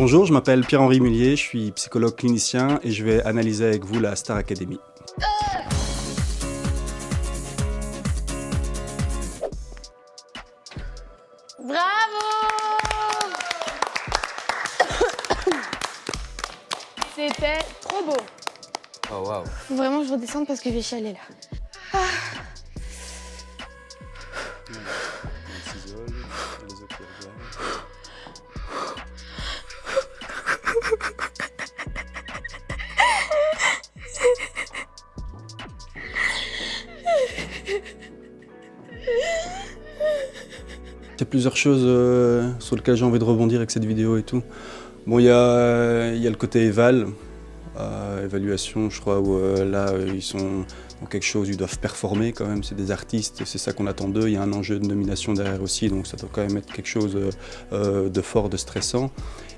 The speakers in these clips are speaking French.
Bonjour, je m'appelle Pierre-Henri Mullier, je suis psychologue clinicien et je vais analyser avec vous la Star Academy. Bravo! C'était trop beau. Oh waouh. Faut vraiment que je redescende parce que je vais chialer là. Il y a plusieurs choses sur lesquelles j'ai envie de rebondir avec cette vidéo et tout. Bon, il y a le côté évaluation, je crois, où là, ils sont dans quelque chose, ils doivent performer quand même, c'est des artistes, c'est ça qu'on attend d'eux. Il y a un enjeu de nomination derrière aussi, donc ça doit quand même être quelque chose de fort, de stressant.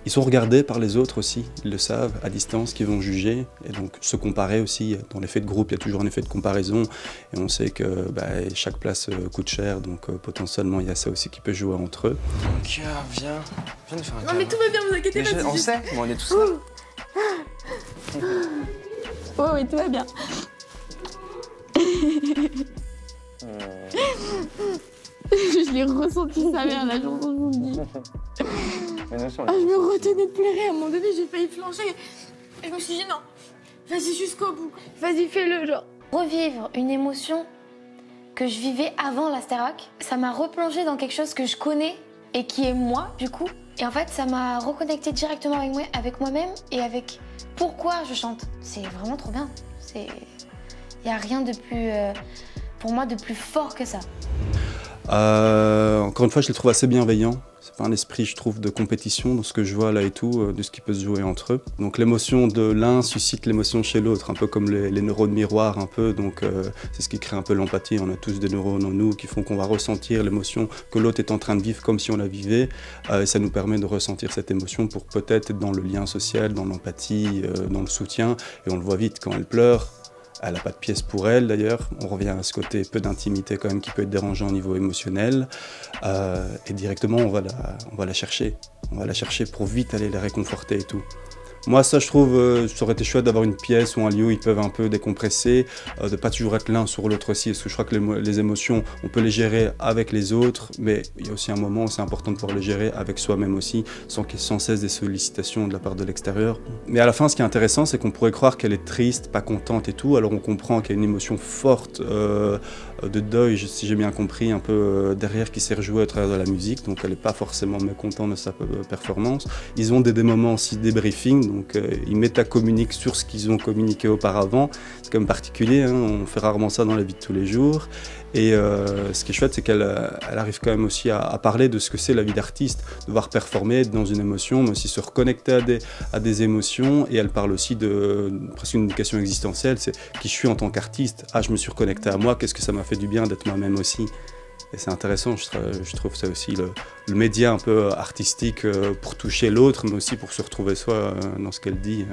Ils sont regardés par les autres aussi, ils le savent, à distance, qui vont juger, et donc se comparer aussi. Dans l'effet de groupe, il y a toujours un effet de comparaison, et on sait que chaque place coûte cher, donc potentiellement il y a ça aussi qui peut jouer entre eux. Mon cœur, viens nous faire un câlin. Non mais tout va bien, vous inquiétez pas. On sait, bon, on est tous là. Oui, tout va bien. Je l'ai ressenti sa mère la chanson, je vous le dis. Mais nous, Je me retenais de pleurer, à un moment donné j'ai failli flancher. Et je me suis dit non, vas-y jusqu'au bout, vas-y fais-le genre. Revivre une émotion que je vivais avant la Starac, ça m'a replongé dans quelque chose que je connais et qui est moi du coup. Et en fait ça m'a reconnecté directement avec moi-même et avec pourquoi je chante. C'est vraiment trop bien. Il n'y a rien de plus, pour moi, de plus fort que ça. Encore une fois, je le trouve assez bienveillant. C'est pas un esprit, je trouve, de compétition dans ce que je vois là et tout, de ce qui peut se jouer entre eux. Donc l'émotion de l'un suscite l'émotion chez l'autre, un peu comme les neurones miroirs, un peu. Donc c'est ce qui crée un peu l'empathie. On a tous des neurones en nous qui font qu'on va ressentir l'émotion que l'autre est en train de vivre comme si on la vivait. Et ça nous permet de ressentir cette émotion pour peut-être être dans le lien social, dans l'empathie, dans le soutien. Et on le voit vite quand elle pleure. Elle n'a pas de pièce pour elle d'ailleurs, on revient à ce côté peu d'intimité quand même qui peut être dérangeant au niveau émotionnel et directement on va la chercher, pour vite aller la réconforter et tout. Moi ça je trouve, ça aurait été chouette d'avoir une pièce ou un lieu où ils peuvent un peu décompresser, de pas toujours être l'un sur l'autre aussi, parce que je crois que les émotions on peut les gérer avec les autres, mais il y a aussi un moment où c'est important de pouvoir les gérer avec soi-même aussi, sans qu'il y ait sans cesse des sollicitations de la part de l'extérieur. Mais à la fin ce qui est intéressant c'est qu'on pourrait croire qu'elle est triste, pas contente et tout, alors on comprend qu'il y a une émotion forte de deuil, si j'ai bien compris, un peu derrière qui s'est rejouée à travers de la musique, donc elle n'est pas forcément mécontente de sa performance. Ils ont des moments aussi de débriefing, donc ils métacommuniquent sur ce qu'ils ont communiqué auparavant. C'est quand même particulier, hein, on fait rarement ça dans la vie de tous les jours. Et ce qui est chouette, c'est qu'elle arrive quand même aussi à parler de ce que c'est la vie d'artiste, devoir performer, être dans une émotion, mais aussi se reconnecter à des émotions. Et elle parle aussi de presque une éducation existentielle, c'est qui je suis en tant qu'artiste. Ah, je me suis reconnecté à moi, qu'est-ce que ça m'a fait du bien d'être moi-même aussi. Et c'est intéressant, je trouve ça aussi le média un peu artistique pour toucher l'autre, mais aussi pour se retrouver soi dans ce qu'elle dit.